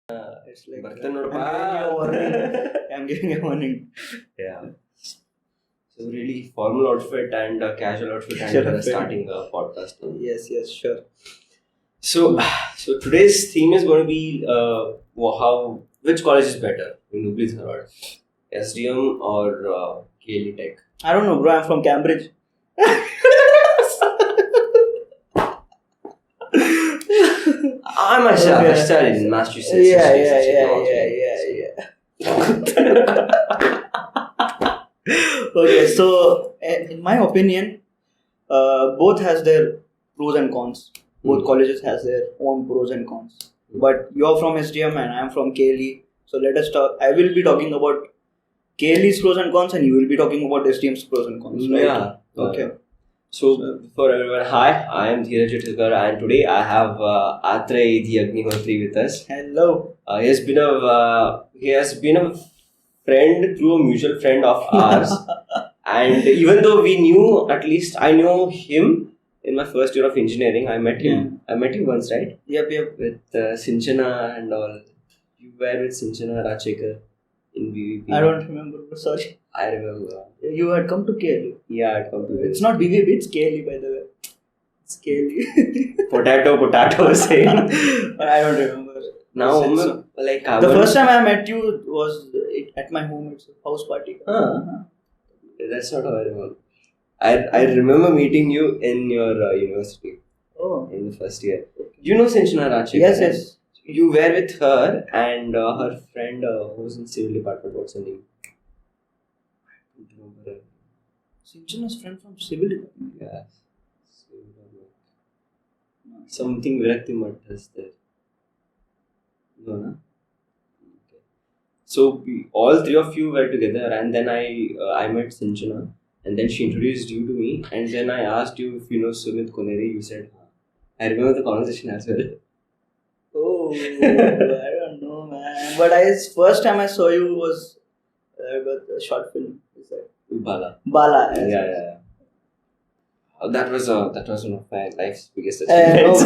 It's like I'm I'm giving a warning. Yeah. So really formal outfit and casual outfit and Casual outfit. starting a podcast. Yes, sure. So today's theme is going to be which college is better in Hubli, Dheeraj? SDM or KLE-tech? I don't know, bro. I'm from Cambridge. I'm a star in Massachusetts. Yeah. Okay, so in my opinion, both has their pros and cons. Both colleges has their own pros and cons. But you're from SDM and I'm from KLE. So let us talk. I will be talking about KLE's pros and cons, and you will be talking about SDM's pros and cons. Right? Yeah. Okay. So for everyone, hi, I am Dheeraj Vithalkar, and today I have Athrey the with us. Hello. He has been a friend through a mutual friend of ours, and even though we knew, at least I knew him in my first year of engineering. I met him. I met you once, right? Yep. With Sinchana and all. You were with Sinchana Rachekar in BVP. I don't remember. Sorry. I remember. You had come to KLE. Yeah, I'd come to it. It's not BVP, it's KLE, by the way. It's KLE. Potato same. I don't remember. Now, the first time I met you was at my home. It's a house party. That's not how I remember. I remember meeting you in your university. Oh. In the first year. You know Sinchana Rachekar? Yes. You were with her and her friend who was in civil department. What's her name? Sinchana's friend from civil department. Yeah. Something Virakti Math is there. No, no? Okay. So all three of you were together, and then I met Sinchana, and then she introduced you to me, and then I asked you if you know Sumit Koneri. You said, I remember the conversation as well. Oh, I don't know, man. But first time I saw you was a short film. Is that Bala? Yes. Yeah. That was one of my life's biggest achievements.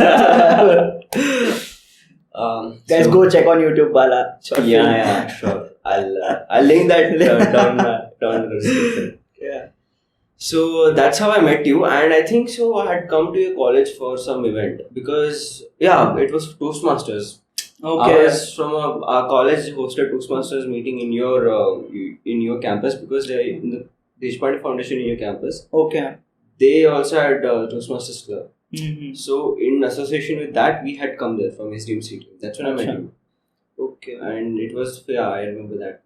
Guys, go check on YouTube, Bala. Short film. Yeah, sure. I'll link that down in the description. Yeah. So that's how I met you, and I think so. I had come to your college for some event because it was Toastmasters. Okay. I was from our college hosted Toastmasters meeting in your campus because they in the Deshpande Foundation in your campus. Okay. They also had Toastmasters club. Mm-hmm. So in association with that, we had come there from SDMCET. That's when I met you. Okay. And it was I remember that.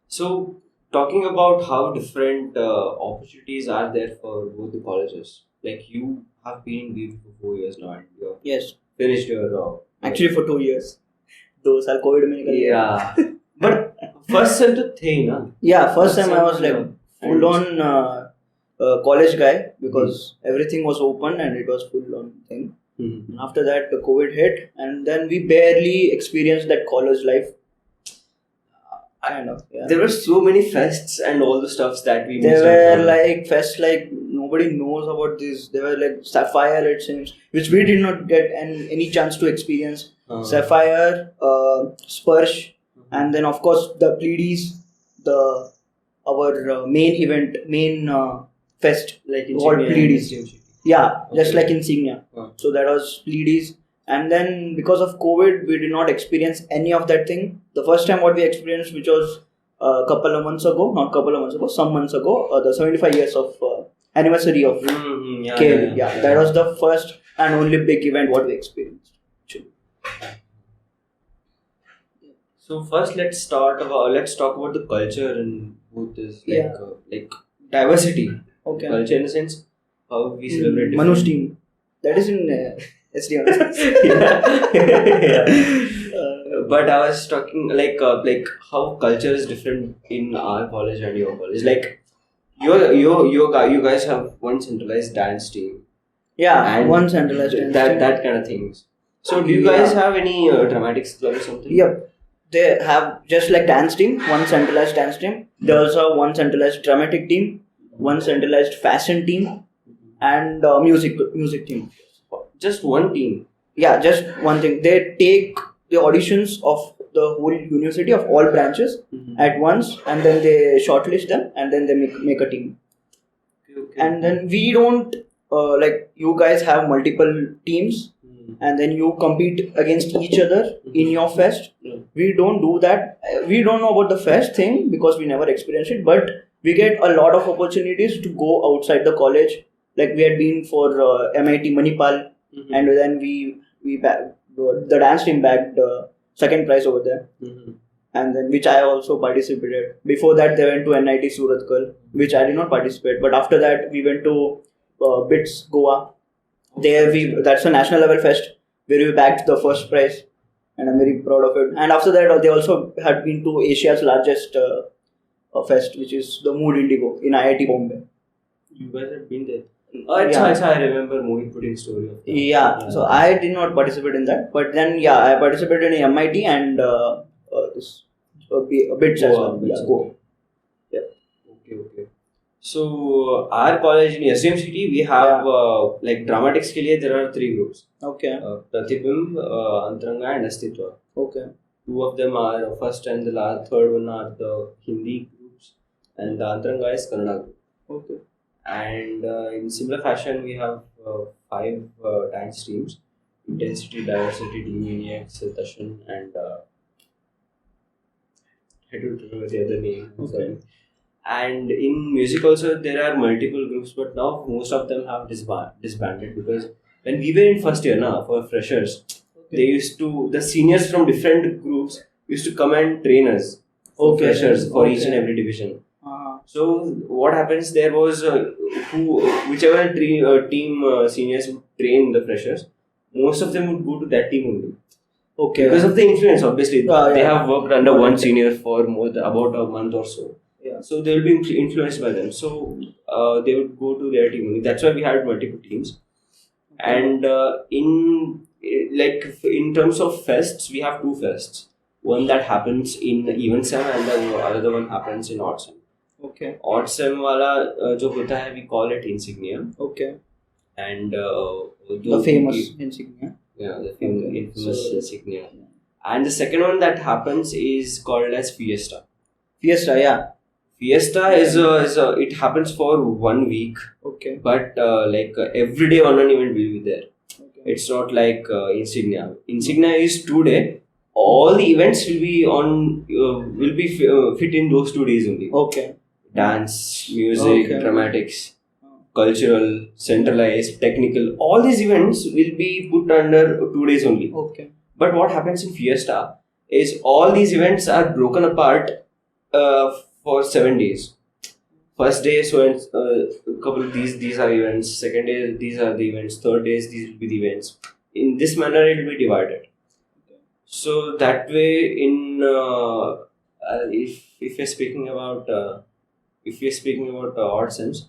So talking about how different opportunities are there for both the colleges. Like you have been in BV for 4 years now, and you have finished your actually for 2 years. Those are COVID. Yeah. But first time to thing, na? Yeah, first time I was like full on college guy because everything was open and it was full on thing. Mm-hmm. And after that, the COVID hit, and then we barely experienced that college life. Kind of. Yeah. There were so many fests and all the stuffs that we missed. There were like fests like nobody knows about this. There were like Sapphire, it seems, which we did not get any chance to experience. Sapphire, Spursh, and then of course the Pleiades, our main fest, like called Pleiades. Yeah, just like Insignia. So that was Pleiades. And then because of COVID, we did not experience any of that thing. The first time what we experienced, which was some months ago, the 75 years of anniversary of KLE. Yeah, that was the first and only big event what we experienced. So first, let's talk about the culture in both this, like diversity. Okay. Culture in the sense how we celebrate. Manu's team. That is in SDM. But I was talking like how culture is different in our college and your college. Like you guys have one centralized dance team. Yeah, and one centralized dance team. That kind of things. So do you guys have any dramatics club or something? Yep. They have just like dance team, one centralized dance team. They also have one centralized dramatic team, one centralized fashion team, and music team. Just one team? Yeah, just one thing. They take the auditions of the whole university of all branches at once, and then they shortlist them, and then they make a team. And then we don't like you guys have multiple teams, and then you compete against each other in your fest. We don't do that. We don't know about the fest thing because we never experienced it, but we get a lot of opportunities to go outside the college. Like we had been for MIT Manipal, and then the dance team bagged second prize over there, and then which I also participated. Before that, they went to NIT Suratkal, which I did not participate. But after that, we went to BITS Goa. There that's a national level fest where we bagged the first prize, and I'm very proud of it. And after that, they also had been to Asia's largest fest, which is the Mood Indigo in IIT Bombay. You guys have been there. I remember Mohit putting story of that. Yeah, so I did not participate in that, but then I participated in MIT and this BITS as well. Yeah, go. Yeah. Okay. So our college in SDMCET, we have like dramatics के लिए there are 3 groups. Okay. Pratibimb, Antaranga and Astitva. Okay. 2 of them are first and the third one are the Hindi groups, and the Antaranga is Kannada group. Okay. And in similar fashion, we have 5 dance streams: intensity, diversity, demoniacs, Tashan, and I don't remember the other name. Okay. And in music also there are multiple groups, but now most of them have disbanded because when we were in first year for freshers, they used to, the seniors from different groups used to come and train us for freshers for each and every division. So what happens, there was whichever team seniors would train the freshers, most of them would go to that team only. Okay. Because of the influence, obviously. They have worked under one senior for about a month or so. Yeah. So they will be influenced by them. So they would go to their team only. That's why we had multiple teams. And in terms of fests, we have 2 fests. One that happens in even sem and the other one happens in odd sem. Okay. Odd sem wala jo hota hai, we call it insignia. Okay. And the famous insignia. Yeah, the infamous insignia. And the second one that happens is called as Fiesta. Fiesta, yeah. Fiesta is it happens for 1 week. Okay. But every day one event will be there. Okay. It's not like insignia. Insignia is 2 days. All the events will be fit in those 2 days only. Okay. Dance, music, dramatics, cultural, centralized, technical. All these events will be put under 2 days only. Okay. But what happens in Fiesta is all these events are broken apart for 7 days. First day, so a couple of these are events. Second day, these are the events. Third days, these will be the events. In this manner, it will be divided. So that way, in if you're speaking about odd sems,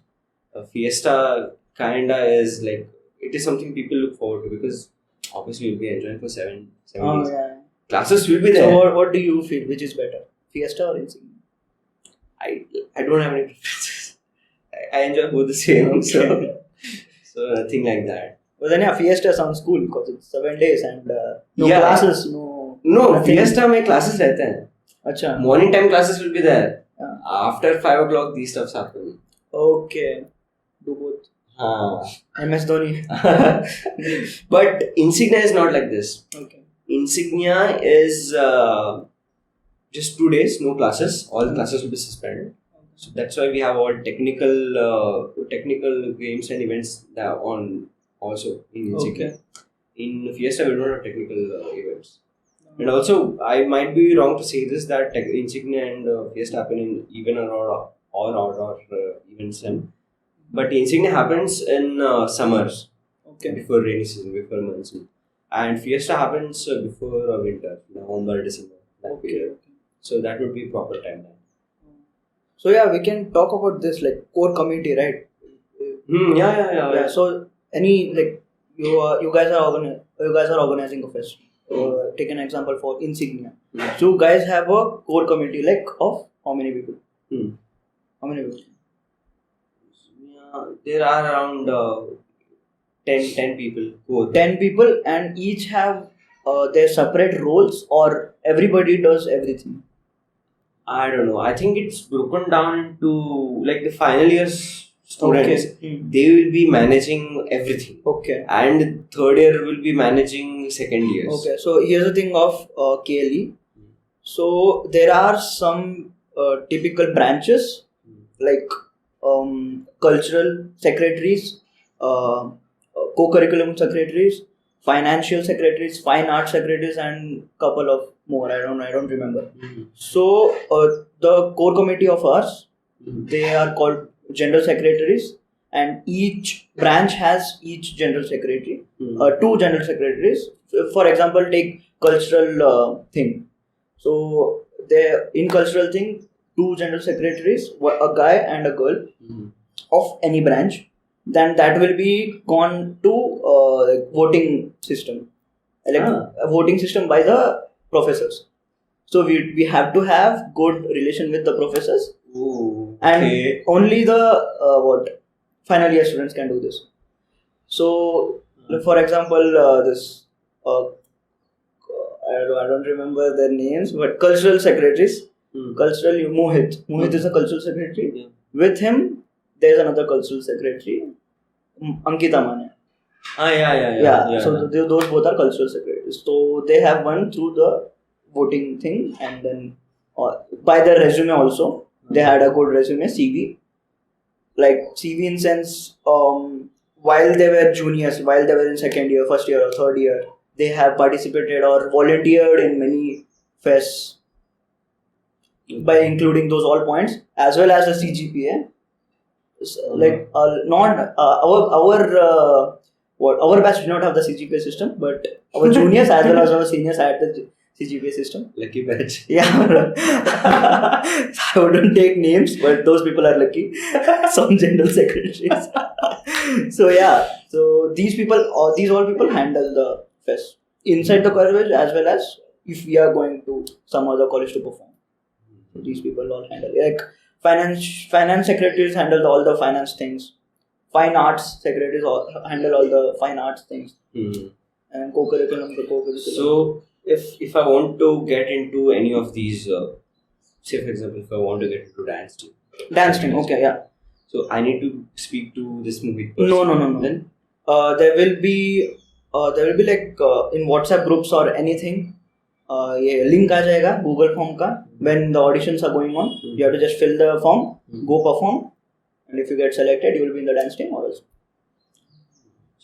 Fiesta kinda is like, it is something people look forward to because obviously you'll be enjoying for 7 days. Yeah. Classes will be there. So what do you feel? Which is better, Fiesta or insignia? I don't have any preferences. I enjoy both the same. So nothing like that. But then Fiesta sounds cool because it's 7 days and no classes, No, nothing. Fiesta mein classes rehte hain. Acha. Morning time classes will be there. Yeah. After 5 o'clock, these stuffs happen. Okay. Do both. MS Dhoni. But Insignia is not like this. Okay. Insignia is just 2 days, no classes. All the classes will be suspended. So that's why we have all technical games and events that on also in Insignia. Okay. In Fiesta, we don't have technical events. And also, I might be wrong to say this, that Insignia and Fiesta happen in even or even sem. But Insignia happens in summers. Okay. Before rainy season, before monsoon. And Fiesta happens before winter, November, December. That period. So that would be proper timeline. So yeah, we can talk about this like core community, right? Yeah. So any like you guys are organizing a fest. Take an example for Insignia. So you guys have a core community like of how many people? How many people? Yeah, there are around 10 people. 10 people and each have their separate roles, or everybody does everything? I don't know. I think it's broken down into like the final years students. Okay. They will be managing everything, Okay. and third year will be managing second years. Okay. So here's the thing of KLE. So there are some typical branches like cultural secretaries, co-curriculum secretaries, financial secretaries, fine arts secretaries, and couple of more. I don't remember. So the core committee of ours, they are called general secretaries, and each branch has each general secretary, two general secretaries. For example, take cultural thing. So there in cultural thing, two general secretaries, a guy and a girl of any branch. Then that will be gone to voting system, like a voting system by the professors. So we have to have good relation with the professors, and only the what final year students can do this. So for example, this I don't remember their names, but cultural secretaries. Cultural Mohit is a cultural secretary. Yeah. With him, there's another cultural secretary, Ankita Mane. Yeah. So those both are cultural secretaries. So they have won through the voting thing, and then by their resume also, they had a good resume, CV. Like CV in sense, while they were juniors, while they were in second year, first year, or third year, they have participated or volunteered in many fests by including those all points as well as the CGPA. Like not our batch did not have the CGPA system, but our juniors as well as our seniors had the CGPA system. Lucky batch. Yeah, I wouldn't take names, but those people are lucky. Some general secretaries. So yeah, so these all people handle the fest inside the college as well as if we are going to some other college to perform. So these people all handle, like finance secretaries handle all the finance things. Fine arts secretaries handle all the fine arts things. And co-curriculum, the co-curriculum. So if I want to get into any of these, say for example, if I want to get into dance team. Okay, yeah. So I need to speak to this movie person. No. Then there will be like in WhatsApp groups or anything. ये link आ जाएगा Google form का. When the auditions are going on, you have to just fill the form, go perform, and if you get selected, you will be in the dance team or else.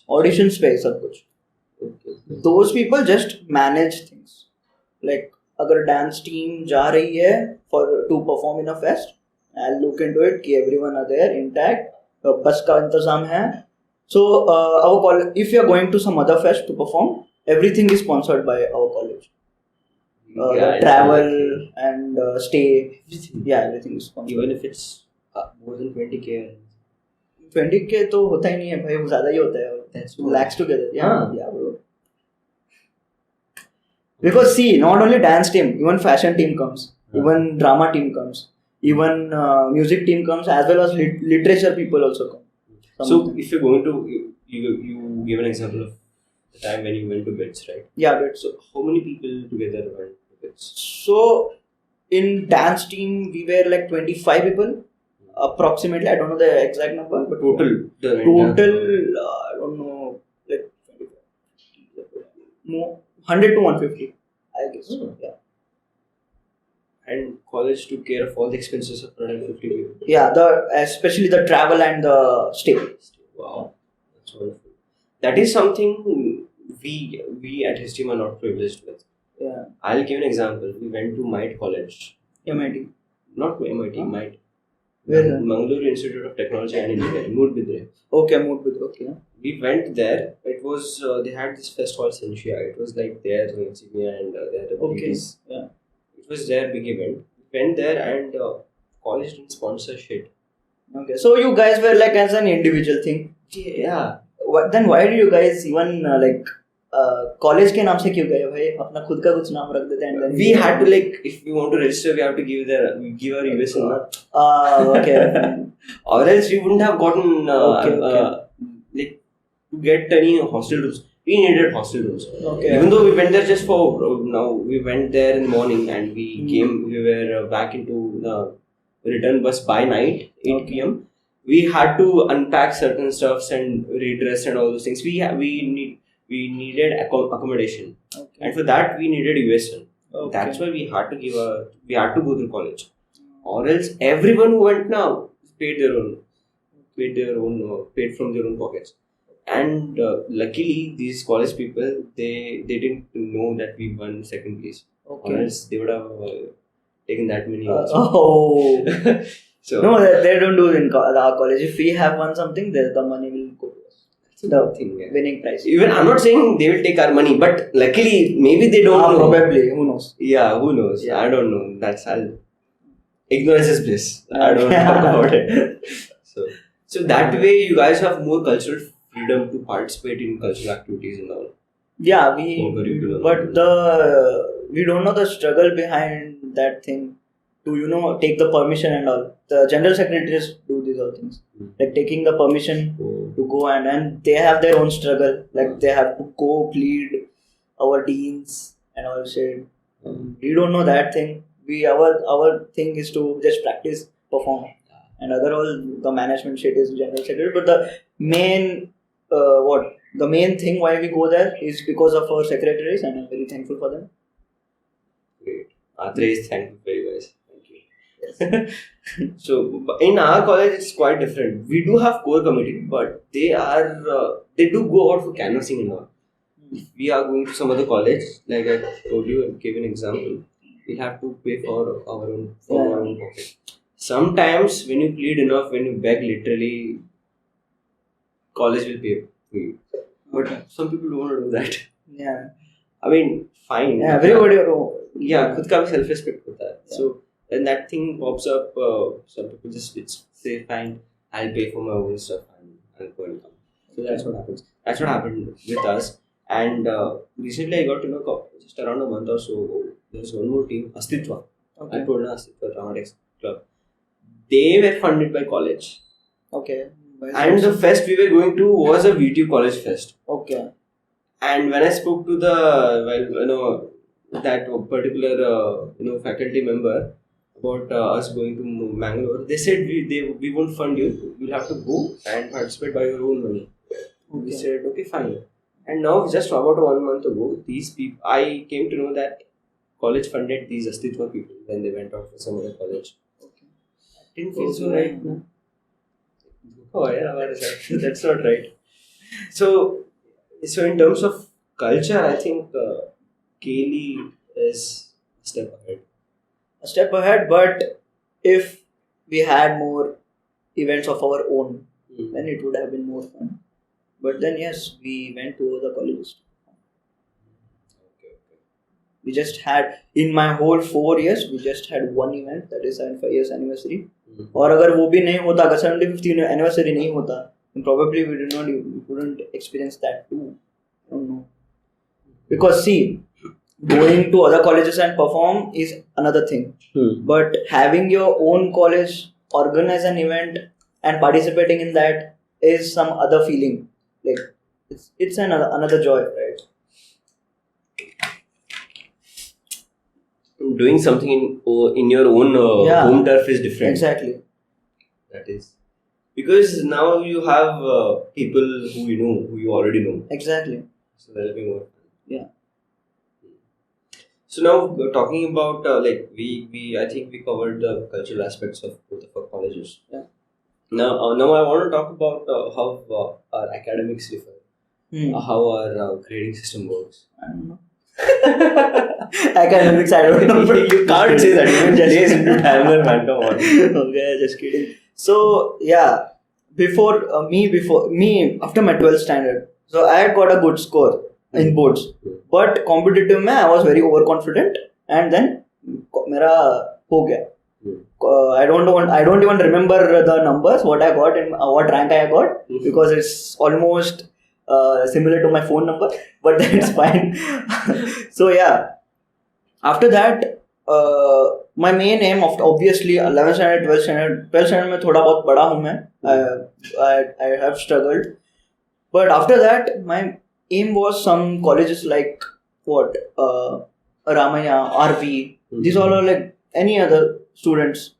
Auditions पे सब कुछ. Those people just manage things. Like अगर dance team जा रही है to perform in a fest, I'll look into it कि everyone are there intact, बस का इंतजाम है. So our college, if you are going to some other fest to perform, everything is sponsored by our college. Travel and stay, everything is sponsored. Even if it's more than 20K. 20K तो होता ही नहीं है भाई, वो ज़्यादा ही होता है. That's lakhs together. Yeah, bro. Because see, not only dance team, even fashion team comes, even drama team comes, even music team comes, as well as literature people also come. So if you're going to, you give an example of the time when you went to BITS, right? Yeah, BITS. So how many people together went to BITS? So in dance team, we were like 25 people. Approximately, I don't know the exact number, but total, I don't know, like 100 to 150, I guess. Yeah. And college took care of all the expenses of 150 people. Yeah, especially the travel and the stay. Wow, that's wonderful. That is something we at his team are not privileged with. Yeah. I'll give an example. We went to MIT College. MIT. Not MIT, MIT. Where is that? Mangalore Institute of Technology and Engineering, Moodbidre. Okay, Moodbidre. Okay. We went there. It was they had this fest called Sensia. It was like their insignia and their activities. Okay. Yeah. It was their big event. We went there and college didn't sponsor shit. Okay, so you guys were like as an individual thing. Yeah. Then why do you guys even college के नाम से क्यों गए भाई? अपना खुद का कुछ नाम रख देते हैं. We had to like, if we want to register, we have to give our USN. Okay. Or else we wouldn't have gotten like to get any hostel rooms. we needed hostel rooms. Okay. Even though we went there just for now, we went there in the morning and we were back into the return bus by night, 8 p.m. We had to unpack certain stuffs and redress and all those things. We needed accommodation, and for that we needed USN. That's why we had to go through college, or else everyone who went now paid from their own pockets. And luckily, these college people they didn't know that we won second place, or else they would have taken that many also. So no, they don't do it in our college. If we have won something, the money will go to us. The thing, winning prize. Even I'm not saying they will take our money, but luckily maybe they don't know. Probably, who knows? Yeah, who knows? Yeah. I don't know. Ignorance is bliss. I don't talk about it. So that way you guys have more cultural freedom to participate in cultural activities and all. Yeah, we don't know the struggle behind that thing to take the permission and all. The general secretaries do these all things, like taking the permission to go and they have their own struggle. Like they have to go plead our deans and all shit. We don't know that thing. Our thing is to just practice, perform, and all the management shit is general secretary. But the main the main thing why we go there is because of our secretaries, and I'm very thankful for them. Great. Athrey is thankful for you guys. Yes. So in our college it's quite different. We do have core committee, but they do go out for canvassing and all. If we are going to some other college, like I told you, I gave an example, we have to pay for our own pocket. Sometimes when you plead enough, when you beg literally, college will pay for you. But some people don't want to do that. Yeah. I mean, fine. Yeah, everybody. Yeah, खुद का भी self-respect होता है. So when that thing pops up, some people just say, fine, I'll pay for my own stuff and I'll go and come. So that's what happens. That's what happened with us. And recently I got to know, just around a month or so ago, there's one more team, Astitwa. I told you, Astitwa Dramatics Club. They were funded by college. Okay. And the fest we were going to was a VTU college fest. Okay. And when I spoke to that particular faculty member about us going to Mangalore, they said we won't fund you. You'll have to go and participate by your own money. Okay. We said okay, fine. And now just about 1 month ago, these people, I came to know that college funded these Astitwa people when they went out for some other college. Okay. That didn't feel so right. No? Oh yeah, that's not right. So in terms of culture, I think KLE is a step ahead. A step ahead, but if we had more events of our own, then it would have been more fun. But then yes, we went to other colleges. Okay. We just had, in my whole 4 years, we just had one event, that is 75 years anniversary. और अगर वो भी नहीं होता, अगर 75th anniversary नहीं होता, then probably we wouldn't experience that too. I don't know. Because see, going to other colleges and perform is another thing. But having your own college organize an event and participating in that is some other feeling. Like it's another joy, right? Doing something in your own home turf is different. Exactly. That is because now you have people who you already know. Exactly. So that'll be more fun. Yeah. So now we're talking about I think we covered the cultural aspects of both of our colleges. Yeah. Now I want to talk about how our academics differ, how our grading system works. I don't know. Academics, I don't know. You can't say that. You just say into timer, man. Come on. Okay, just kidding. So yeah, before me after my 12th standard, so I had got a good score in boards, but competitive में I was very overconfident, and then मेरा हो गया. I don't even remember the numbers what I got and what rank I got because it's almost similar to my phone number, but that's fine. So yeah, after that my main aim of obviously 11th standard 12th standard में थोड़ा बहुत बड़ा हूँ मैं. I have struggled, but after that my aim was some colleges like what Ramaya, RV. These all are like any other students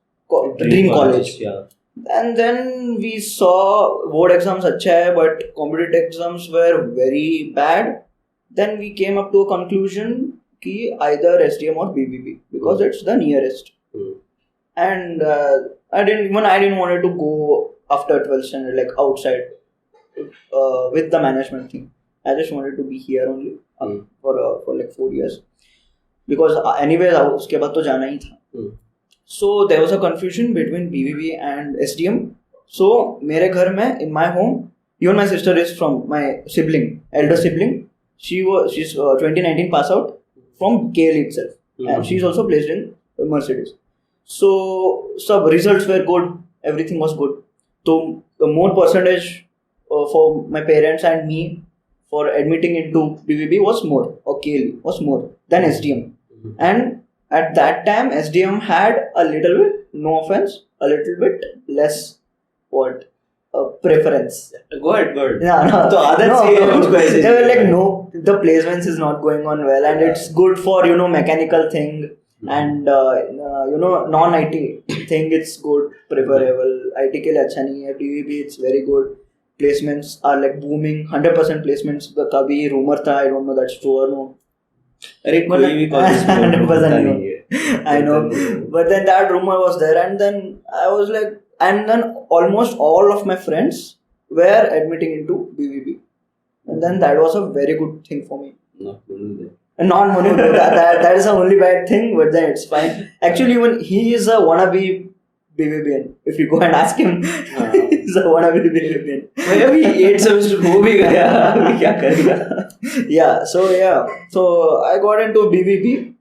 dream college. Yeah. And then we saw board exams अच्छा है, but competitive exams were very bad. Then we came up to a conclusion कि either SDM or BBB because it's the nearest. And I didn't wanted to go after 12th standard like outside with the management thing. I just wanted to be here only for like 4 years because anyway उसके बाद तो जाना ही था. So there was a confusion between BBB and SDM. So मेरे घर में in my home, even my sister is from my sibling, elder sibling. She's 2019 pass out from KLE itself, and she's also placed in Mercedes. So some results were good, everything was good. So the more percentage for my parents and me for admitting into BBB was more, or KLE was more than SDM. And at that time, SDM had a little bit, no offense, a little bit less preference. Good. Yeah, no. So others they were like, no, the placements is not going on well, and it's good for mechanical thing and non-IT thing. It's good, preferable. IT के लिए अच्छा नहीं है. BBB it's very good. Placements are like booming. 100% placements. कभी rumor था. I don't know that's true or no. अरे कोई भी कॉलेज में 100% नहीं है. I know, but then that rumor was there, and then I was like, and then almost all of my friends were admitting into BBB, and then that was a very good thing for me. Not Manu. That is the only bad thing, but then it's fine. Actually, even he is a wannabe BBBN. If you go and ask him, he's a wannabe BBBN. अभी 8 semester हो भी गया, अभी क्या करेगा? Yeah. So I got into BBB.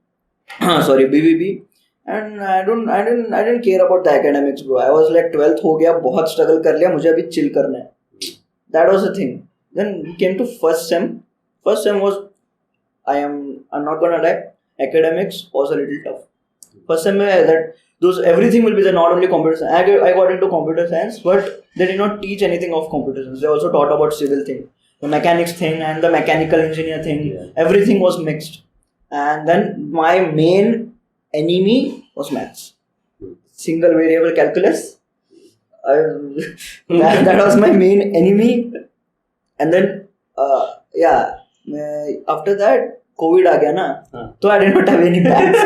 BBB. And I didn't care about the academics, bro. I was like 12th हो गया, बहुत struggle कर लिया, मुझे अभी chill करना है. That was the thing. Then we came to first sem. First sem was, I'm not gonna lie, academics was a little tough. First sem everything will be there, not only computer science. I got into computer science, but they did not teach anything of computer science. They also taught about civil thing, the mechanics thing and the mechanical engineer thing. Yeah. Everything was mixed. And then my main enemy was maths. Single variable calculus. That was my main enemy. And then after that COVID आ गया ना, तो I did not have any maths.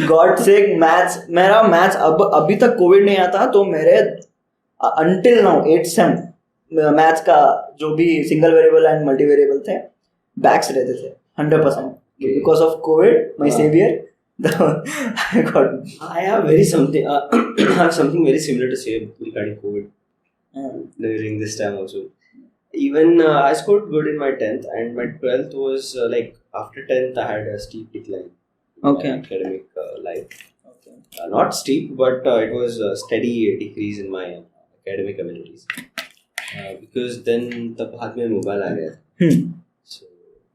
God sake, maths. मेरा maths अभी तक COVID नहीं आता, तो मेरे until now 8th sem maths का जो भी single variable and multi variable थे backs रहते थे 100%. Because of COVID, my savior, I have something very similar to say regarding COVID during this time also. Even I scored good in my 10th, and my 12th was like after 10th I had a steep decline in my academic life. Not steep, but it was a steady decrease in my academic abilities. Because then तब हाथ में mobile आ गया. So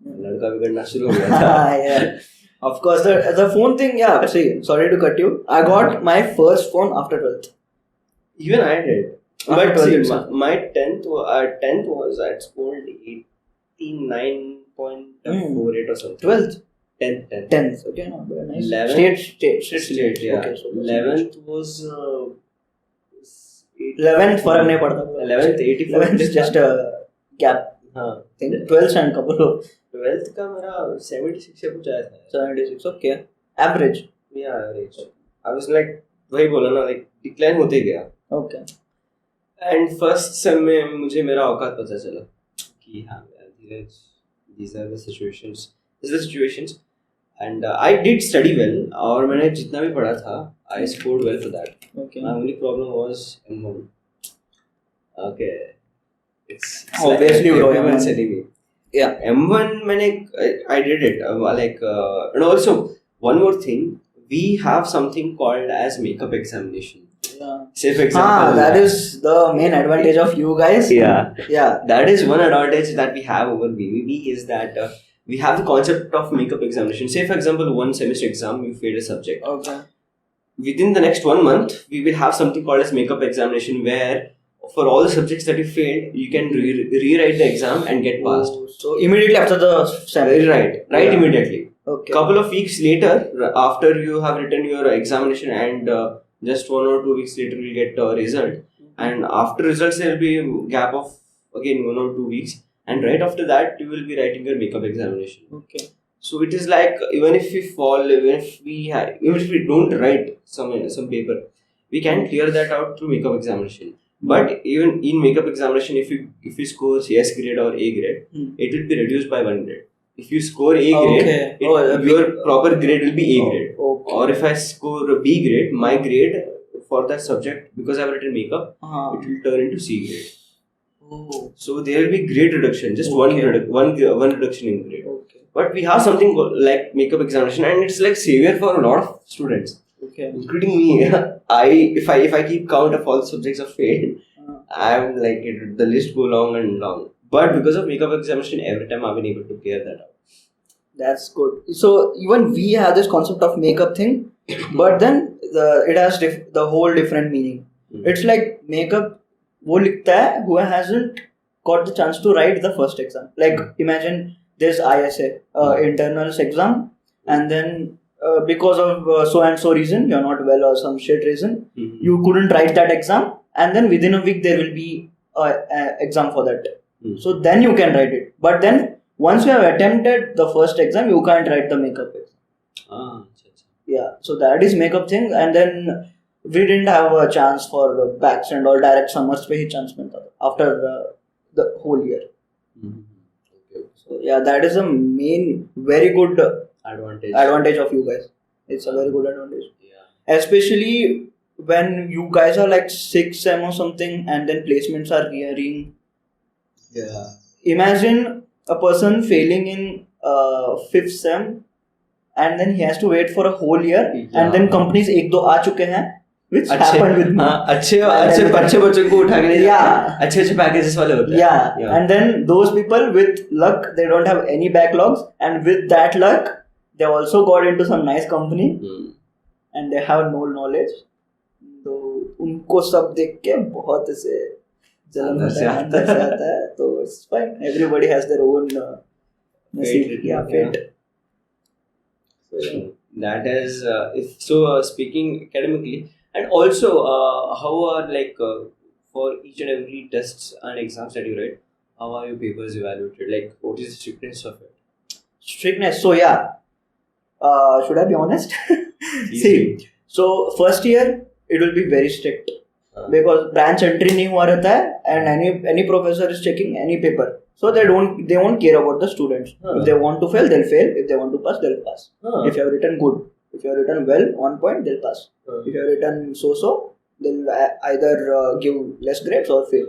लड़का बिगड़ना शुरू हो गया था. Yeah. Of course, the phone thing, yeah. See, sorry to cut you. I got my first phone after 12th. Even I did. But see, my 10th was I scored 89.48 or something. 12th? 10th. Okay, no, very nice. 11th? State, yeah. Okay, so 11th was... 11th फर्क नहीं पड़ता. 11th 84. 11th is just a gap. Thing. 12th and couple of 12th का मेरा 76 से कुछ आया था. 76, okay. Average. Yeah, average. I was like, वही बोला ना, like decline होते गया. Okay. And first sem में मुझे मेरा औकात पता चला कि हाँ यार धीरज, these are the situations. And I did study well, और मैंने जितना भी पढ़ा था, I scored well for that. Okay. My only problem was M1. Okay. It's obviously like everyone's telling me. Yeah, M1 I did it. And also one more thing, we have something called as makeup examination. Yeah. Say for example, that is the main advantage of you guys. Yeah. That is one advantage that we have over BBB is that we have the concept of makeup examination. Say for example, one semester exam, you failed a subject. Okay. Within the next 1 month, we will have something called as makeup examination where for all the subjects that you failed, you can rewrite the exam and get passed. So immediately after the sem. Right immediately. Okay. Couple of weeks later, after you have written your examination, and just 1 or 2 weeks later, you'll get a result. And after results, there will be a gap of again 1 or 2 weeks. And right after that, you will be writing your makeup examination. Okay. So it is like, even if we fall, even if we don't write some paper, we can clear that out through makeup examination. But even in makeup examination, if you score S grade or A grade, it will be reduced by 1 grade. If you score A grade, your proper grade will be A grade. Okay. Or if I score B grade, my grade for that subject, because I've written makeup, it will turn into C grade. Oh. So there will be grade reduction, just one reduction in grade. Okay. But we have something like makeup examination, and it's like savior for a lot of students, including me. If I keep count of all subjects I've failed, I'm like the list go long and long. But because of makeup examination, every time I've been able to clear that out. That's good. So even we have this concept of makeup thing, but then it has the whole different meaning. It's like makeup wo likhta hai who hasn't got the chance to write the first exam. Like imagine there's ISA internals exam, and then because of so and so reason you're not well or some shit reason, you couldn't write that exam, and then within a week there will be an exam for that. So then you can write it. But then once you have attempted the first exam, you can't write the makeup exam. Yeah, so that is makeup thing. And then we didn't have a chance for backs and all, direct summers pe hi chance milta tha after the whole year. So yeah, that is a main very good advantage of you guys. It's a very good advantage. Yeah. Especially when you guys are like 6th sem or something, and then placements are rearing. Yeah. Imagine a person failing in 5th sem, and then he has to wait for a whole year, and then companies 1-2 aa chuke hain, which happened with me. अच्छे बच्चों को उठा के अच्छे packages वाले होते हैं. Yeah, and then those people with luck, they don't have any backlogs, and with that luck, they also got into some nice company, and they have no knowledge. तो उनको सब देख के बहुत ऐसे जलन आता है. तो it's fine. Everybody has their own fate. So, that is speaking academically, and also how are for each and every tests and exams that you write, how are your papers evaluated? Like, what is the strictness of it? Strictness. So yeah, should I be honest? See, so first year it will be very strict. Because branch entry नहीं हुआ रहता है, and any professor is checking any paper, so they won't care about the students. If they want to fail, they'll fail. If they want to pass, they'll pass. If you have written good, if you have written well on point, they'll pass. If you have written so, they'll either give less grades or fail.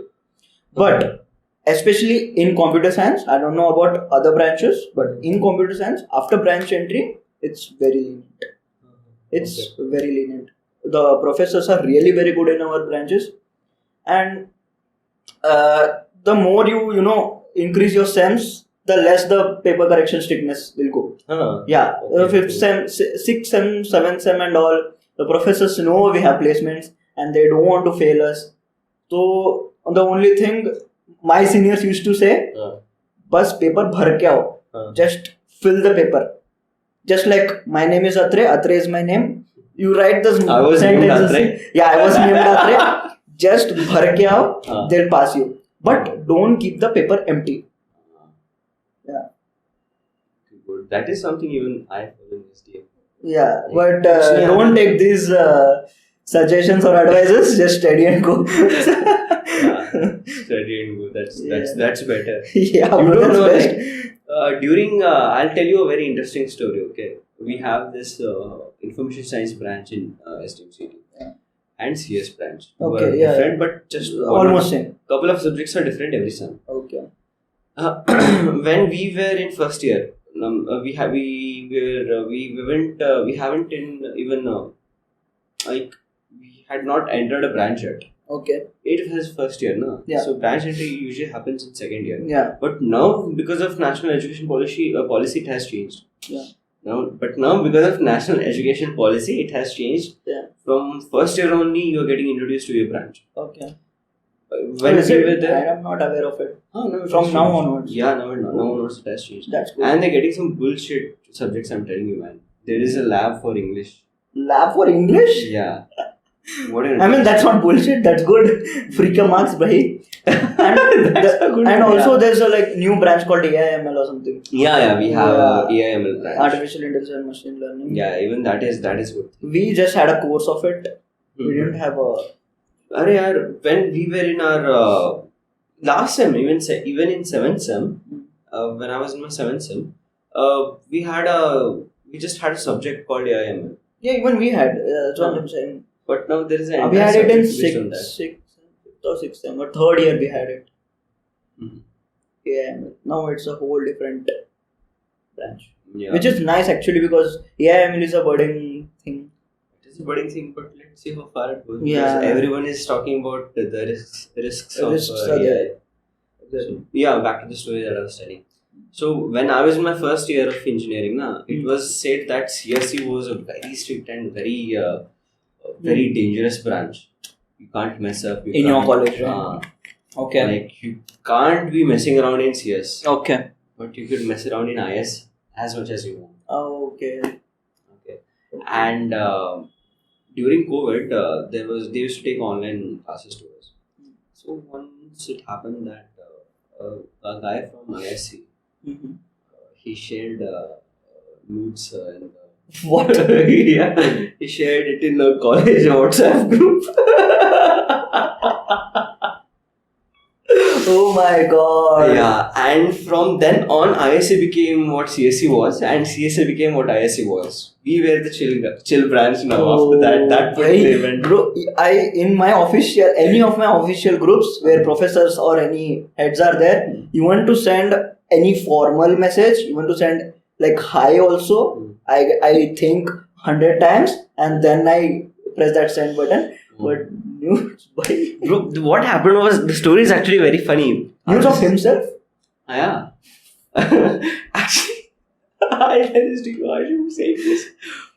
But especially in computer science, I don't know about other branches, but in computer science, after branch entry, it's very lenient. It's very lenient. The professors are really very good in our branches, and the more you increase your sems, the less the paper correction strictness will go. Yeah, 5th sem, 6th sem, 7th sem and all, the professors know we have placements and they don't want to fail us. So the only thing my seniors used to say, bas paper bhar ke aao, just fill the paper. Just like my name is Athrey, Athrey is my name. You write the sentences. I was named Athrey. Yeah, I was named Athrey. Just bhar ke aao, they'll pass you. But don't keep the paper empty. Yeah. Good. That is something even I follow in SDM. Yeah, but don't take these suggestions or advices. Just study and go. Study and go. That's better. Yeah, you don't know. best. During I'll tell you a very interesting story. Okay, we have this information science branch in SDMCET. And CS branch. Okay, different, but just almost same. Couple of subjects are different every sem. Okay. When we were in first year, we haven't we had not entered a branch yet. Okay. It was first year, no? Yeah. So branch entry usually happens in second year. Yeah. But now, because of national education policy, it has changed. Yeah. Now because of national education policy, it has changed. Yeah. From first year only, you are getting introduced to your branch. Okay. When is we it? were there, I am not aware of it. oh, no, it From has now changed. onwards. Yeah, now onwards it has changed. That's good. And they're getting some bullshit subjects, I'm telling you, man. There is a lab for English. Lab for English? Yeah. What I mean, that's not bullshit. That's good. Freaker marks, bhai. And also, there's a like new branch called AIML or something. Yeah, we have AIML branch. Artificial Intelligence and Machine Learning. Yeah, even that is good. We just had a course of it. We didn't have a. When we were in our last sem, even in 7th sem, when I was in my 7th sem, we just had a subject called AIML. Yeah, even we had. That's what I'm saying. But now there is an we had it in sixth or 6th sem, but 3rd year we had it. Mm-hmm. AIML. Now it's a whole different branch. Yeah. Which is nice actually because AIML is a budding thing. It is a budding thing, but let's see how far it goes. Yeah. Because everyone is talking about the risks of are AI. there. So, yeah, back to the story that I was telling. So when I was in my first year of engineering, it was said that CSE was a very strict and very dangerous branch. You can't mess up. In your college, right? Okay. Like you can't be messing around in CS. Okay. But you could mess around in IS as much as you want. Okay. And during COVID, they used to take online classes to us. So once it happened that a guy from ISC, he shared nudes in the what? yeah, he shared it in the college WhatsApp group. Oh my god. Yeah, and from then on, ISC became what CSE was, and CSE became what ISC was. We were the chill branch now. After that particular event. Bro, in my any of my official groups where professors or any heads are there, you want to send any formal message, you want to send like hi also, I think 100 times, and then I press that send button. But news by bro, what happened was the story is actually very funny. News of himself? Yeah. Actually, I shouldn't say this.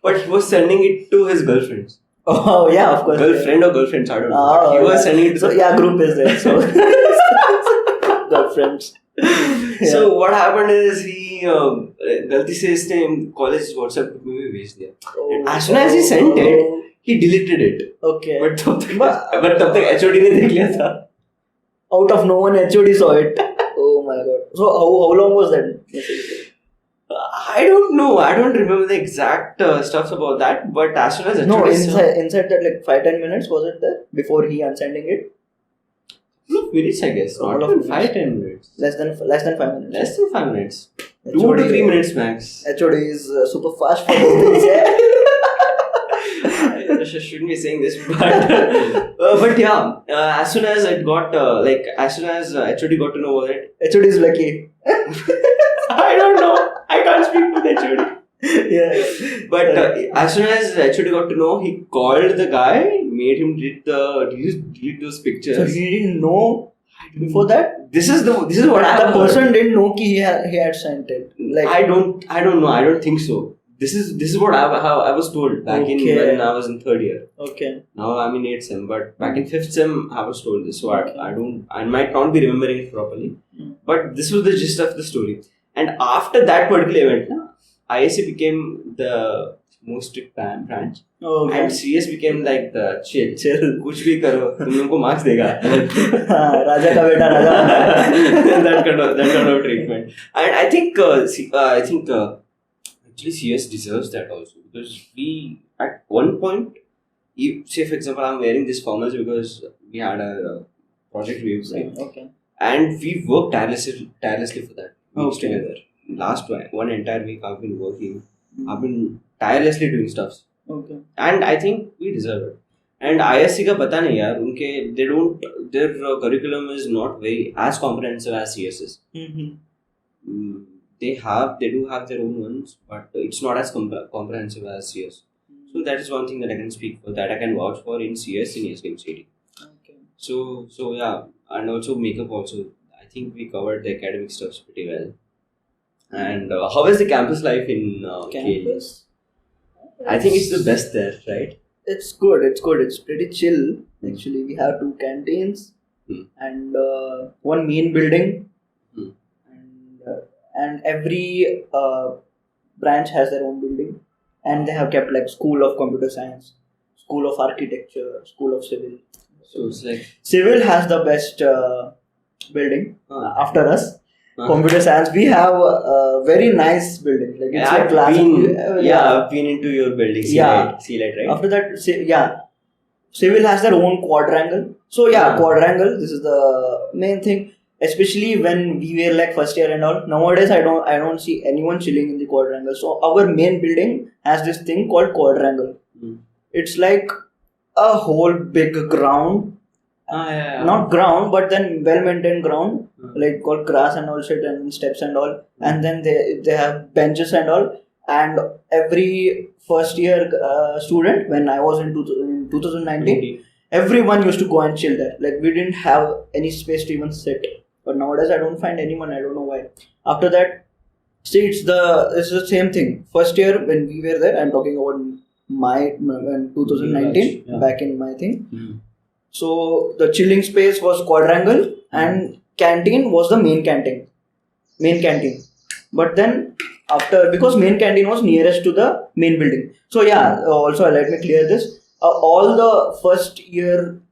But he was sending it to his girlfriends. Oh yeah, of course. Girlfriend or girlfriends, I don't know. But he was sending it to group is there. So girlfriends. So what happened is he गलती से इसने college WhatsApp group में भी भेज दिया. And as soon as he sent it, he deleted it. Okay. But तब तक HOD ने देख लिया था. Out of no one, HOD saw it. Oh my god. So how long was that? I don't know. I don't remember the exact stuff about that. But as soon as HOD inside that like 5-10 minutes was it there before he unsending it? Minutes, I guess. Not even 5-10 minutes. Less than 5 minutes. Less than 5 minutes. 2 to 3 minutes max. HOD is super fast for these things. I shouldn't be saying this, but yeah. As soon as it got as soon as HOD got to know about it, HOD is lucky. I don't know. I can't speak with HOD. Yeah. But as soon as HOD got to know, he called the guy, made him delete those pictures. So he didn't know before that. This is what the person didn't know he had sent it. Like I don't know. I don't think so. This is what I was told back in when I was in 3rd year. Okay. Now I'm in 8th sem, but back in 5th sem I was told this. So I might not be remembering it properly. But this was the gist of the story. And after that particular event, ISC became the most strict branch. Okay. And CS became like the chill. कुछ भी करो, तुम लोगों को marks देगा. राजा का बेटा राजा. that kind of treatment. And I think actually CS deserves that also, because we at one point, say for example, I'm wearing this formals because we had a project we were doing. Okay. And we worked tirelessly for that. Okay. Together. Last one entire week I've been working. I've been tirelessly doing stuff. Okay. And I think we deserve it. And ISC का पता नहीं यार, their curriculum is not very as comprehensive as CS is. They do have their own ones, but it's not as comprehensive as CS. So that is one thing that I can speak for, that I can vouch for in CS in SDMCET. Okay. So yeah, and also makeup also. I think we covered the academic stuff pretty well. And how is the campus life in campus? KLE? I think it's the best there, right? It's good. It's pretty chill. Actually, we have 2 canteens. and one main building, and every branch has their own building, and they have kept like school of computer science, school of architecture, school of civil. So it's like Civil has the best building after us. Computer science, we have a very nice building. Like it's like I've been into your building. C-Light, right? After that, civil has their own quadrangle. So quadrangle. This is the main thing. Especially when we were like first year and all. Nowadays, I don't see anyone chilling in the quadrangle. So our main building has this thing called quadrangle. It's like a whole big ground. Not ground, but then well-maintained ground, like called grass and all shit and steps and all. And then they have benches and all. And every first year student, when I was in 2019, everyone used to go and chill there. Like we didn't have any space to even sit. But nowadays I don't find anyone. I don't know why. After that, see, it's the same thing. First year when we were there, I'm talking about my 2019, back in my thing. So the chilling space was quadrangle and canteen was the main canteen. But then because main canteen was nearest to the main building. So also let me clear this. All the first year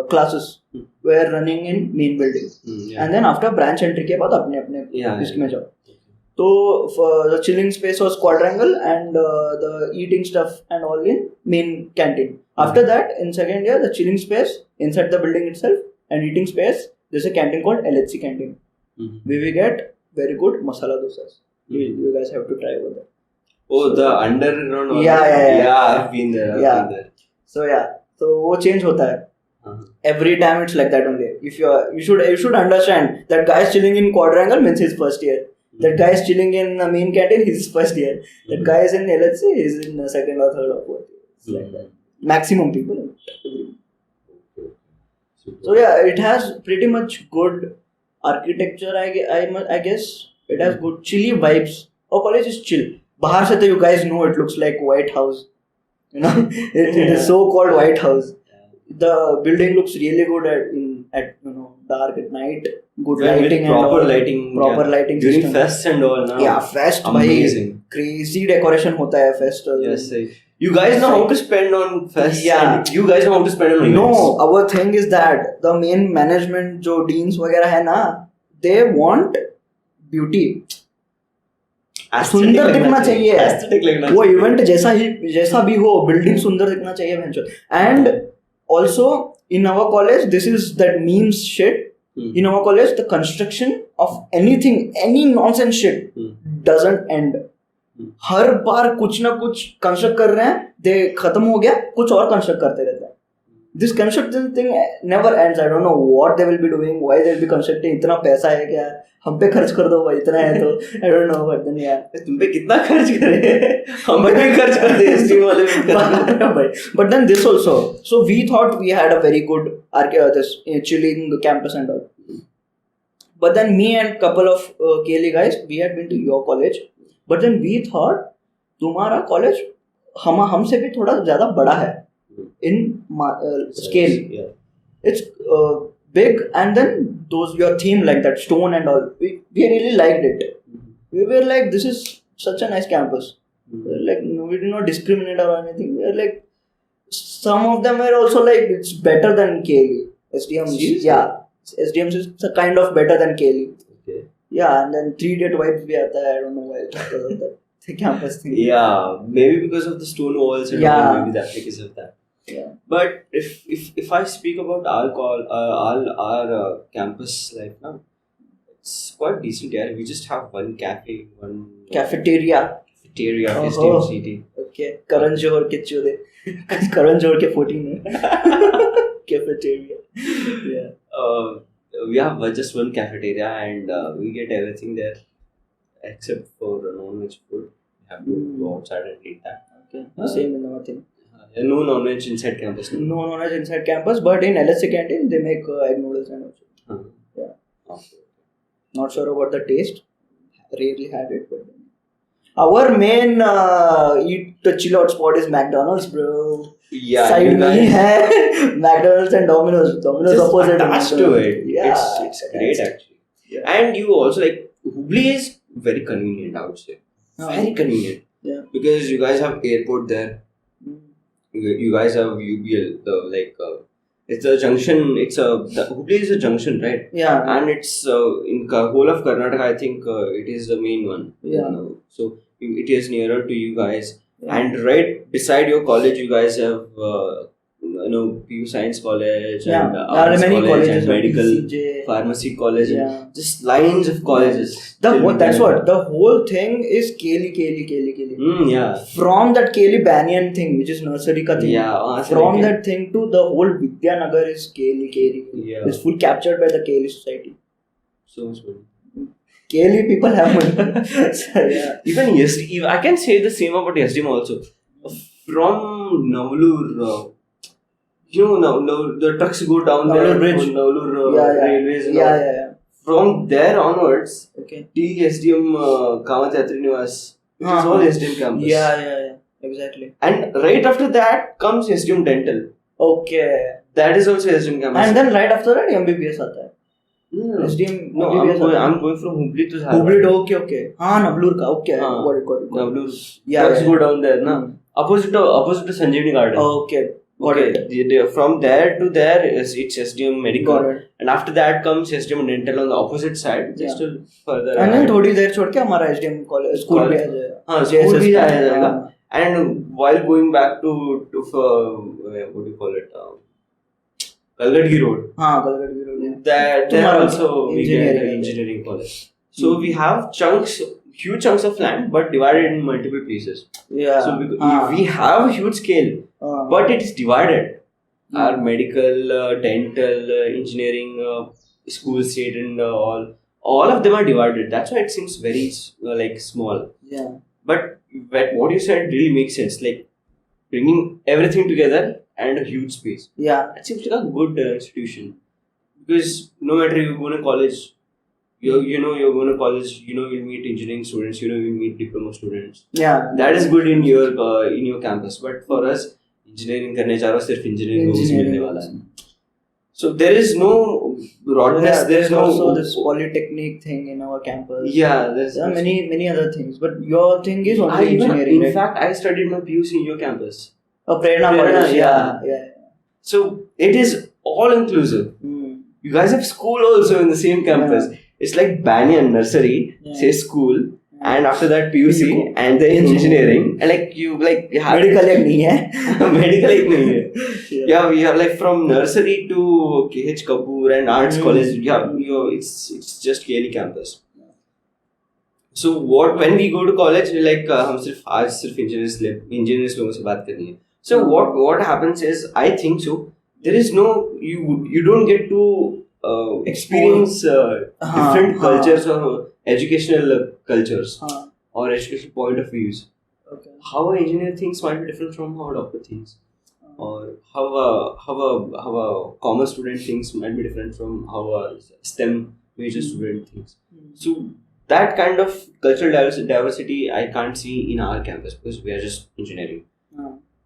classes were running in main building. And then after branch entry के बाद अपने इसमें जाओ. So for the chilling space was quadrangle and the eating stuff and all in main canteen. After that, in second year, the chilling space inside the building itself and eating space, there's a canteen called LHC canteen. Where we get very good masala dosas. You guys have to try over there. Oh, the underground one? Yeah, I've been there. So वो change होता है. Every time it's like that only. If you should understand that guy is chilling in quadrangle means his first year. That guy is chilling in the main canteen, his first year. That guy is in LHC, he's in second or third or fourth year. It's like that. Maximum people. So it has pretty much good architecture. I guess it has good chilly vibes. Our college is chill. Bahar se to you guys know it looks like White House. It is so called White House. The building looks really good at dark at night. Good lighting and proper all. lighting. Proper lighting during system. fest and all. No? Yeah, fest. Amazing. Crazy decoration hota hai fest. Yes, you guys know how to spend on fest. Yeah. You guys know how to spend on events. No, our thing is that the main management, जो deans वगैरह है ना, they want beauty. सुंदर दिखना चाहिए. वो event जैसा भी हो, building सुंदर दिखना चाहिए भैंचो. And also in our college, this is that memes shit. In our college, the construction of anything, any nonsense shit doesn't end. हर बार कुछ ना कुछ कंस्ट्रक्ट कर रहे हैं, दे खत्म हो गया, कुछ और कंस्ट्रक्ट करते रहते हैं. This construction thing never ends. I don't know what they will be doing, why they will be constructing. इतना पैसा है क्या, हम पे खर्च कर दो भाई, इतना है तो I don't know, but then तुम पे कितना खर्च करे, हम पे भी खर्च कर दे स्टीम वाले में. But then this also, so we thought we had a very good this chilling campus and all. But then me and couple of KLE guys, we had been to your college. But then we thought तुम्हारा college हमसे भी थोड़ा ज़्यादा बड़ा है in scale. It's big, and then your theme like that stone and all, we really liked it. We were like, this is such a nice campus. Like we did not discriminate or anything. We were like, some of them were also like, it's better than KLE. SDMCET, SDMCET is a kind of better than KLE. Okay. Yeah, and then 3D vibes भी आता है. I don't know why. The campus thing. Yeah, maybe because of the stone walls and maybe that's because of that. Yeah. But if I speak about our campus life now, it's quite decent. Yeah, we just have one cafe, one cafeteria. SDMCET. Okay, Karan Johar ke chode. Karan Johar ke 14 hai. Cafeteria. Yeah. We have just one cafeteria and we get everything there except for non-veg food. We have to go outside and eat that. Okay. Same in our thing. No non-veg inside campus. No non-veg inside campus, but in LSC canteen they make egg noodles and also. Yeah. Okay. Not sure about the taste. Rarely had it, but. Our main eat the chill out spot is McDonald's, bro. Yeah, Side you me guys hai McDonald's and Domino's. Domino's just opposite. attached to it. Yeah, It's great actually. Yeah. And you also like Hubli is very convenient, I would say. Very convenient. Yeah. Because you guys have airport there. You guys have UBL, it's a junction. The Hubli is a junction, right? Yeah. And it's in whole of Karnataka. I think it is the main one. Yeah. So it is nearer to you guys. Yeah. And right beside your college, you guys have PU Science College and there are Arts many College colleges, and Medical PCJ. Pharmacy College. Yeah. And just lines of colleges. That's what the whole thing is. KLE. Yeah. From that KLE Banyan thing, which is nursery ka thing. Yeah. From that thing to the whole Vidyanagar is KLE. Yeah. It's full captured by the KLE society. So much money. KLE people have money. So, yeah. Even SDM, I can say the same about SDM also. From Navlur, the trucks go down Navlur there. Bridge. Navlur railways. Yeah. From there onwards, Okay. SDM Athrey Nivas. It is all SDM campus. Yeah. Exactly. And right after that comes SDM Dental. Okay. That is also SDM campus. And then right after that, MBBS aata hai. SDM. No, I'm going from Hubli to Dharwad. Hubli to okay. Navlur ka okay. Got it. Navlur. Yeah. Trucks go down there, na? Opposite to Sanjeevani Garden. Okay. Got it. From there to there it's SDM Medical. Got it. And after that comes SDM Dental on the opposite side. Just further. And then थोड़ी देर छोड़ के हमारा SDM college school भी आ जाएगा. School भी आ जाएगा. And while going back to what do you call it? Kalgadgi Road. Kalgadgi Road. There also we get an engineering college. So we have huge chunks of land, but divided in multiple pieces. Yeah. So we have a huge scale, but it is divided. Our medical, dental, engineering, school, state, and all of them are divided. That's why it seems very small. Yeah. But what you said really makes sense. Like bringing everything together and a huge space. Yeah. It seems like a good institution. Because no matter you go to college, you're going to college, you'll meet engineering students, you'll meet diploma students. Yeah. That is good in your campus. But for us, engineering karne cha raha hu, sirf engineering milne wala hai. So there is no broadness. There is no also this polytechnic thing in our campus. Yeah, there are many other things. But your thing is only engineering. In fact, I studied my PUC in your campus. Prerna college. Yeah. So it is all inclusive. You guys have school also in the same campus. Yeah. It's like Banyan nursery, say school, and after that PUC, and then engineering, and you have medical ek nahi hai. Medical ek nahi hai. Yeah, we have from nursery to KH Kapoor and Arts College. Yeah, it's just KLE campus. So when we go to college, we हम सिर्फ engineers लोगों से बात करनी है. So what happens is, I think so, there is no, you don't get to experience different cultures or educational cultures or educational point of views. Okay. How an engineer thinks might be different from how a doctor thinks, or how a commerce student thinks might be different from how a STEM major student thinks. So that kind of cultural diversity I can't see in our campus because we are just engineering.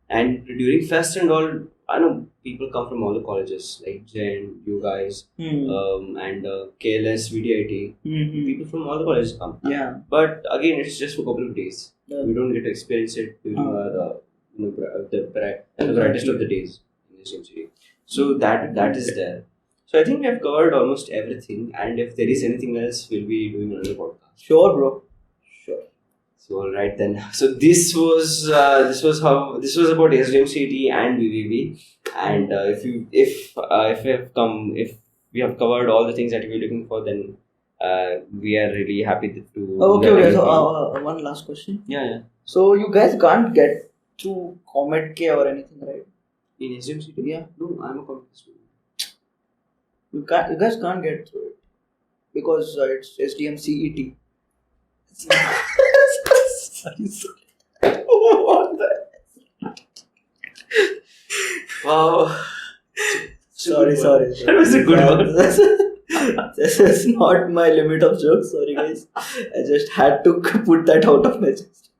And during fest and all, I know people come from all the colleges like Jen, you guys, and KLS, VDIT. People from all the colleges come. Yeah. But again, it's just for a couple of days. We don't get to experience it during the brightest of the days in the SDMCET. So that is there. So I think we have covered almost everything. And if there is anything else, we'll be doing another podcast. Sure, bro. So alright then. So this was about SDMCET and VVV. And if we have covered all the things that we were looking for, then we are really happy to. Okay. So one last question. Yeah. So you guys can't get through Comet K or anything, right? In SDMCET? Yeah. No, I'm a Comet student. You guys can't get through it because it's SDMCET. What the? Wow. Sorry. That was a good one. This is not my limit of jokes. Sorry, anyways, I just had to put that out of my chest.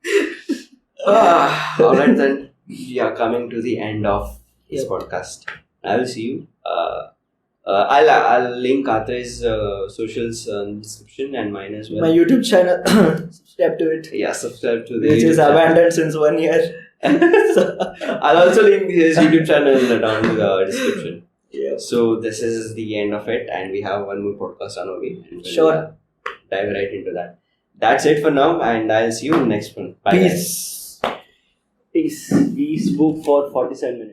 Alright then. We are coming to the end of this Yep. podcast. I will see you. I'll link Athrey's socials in description and mine as well. My YouTube channel, subscribe to it, Yeah, subscribe to the which YouTube is channel. abandoned since 1 year. I'll also link his YouTube channel down in the description. Yeah. So this is the end of it, and we have one more podcast on our way. And we'll, Sure. dive right into that. That's it for now, and I'll see you in the next one. Bye. Guys. Peace. Peace. We spoke for 47 minutes.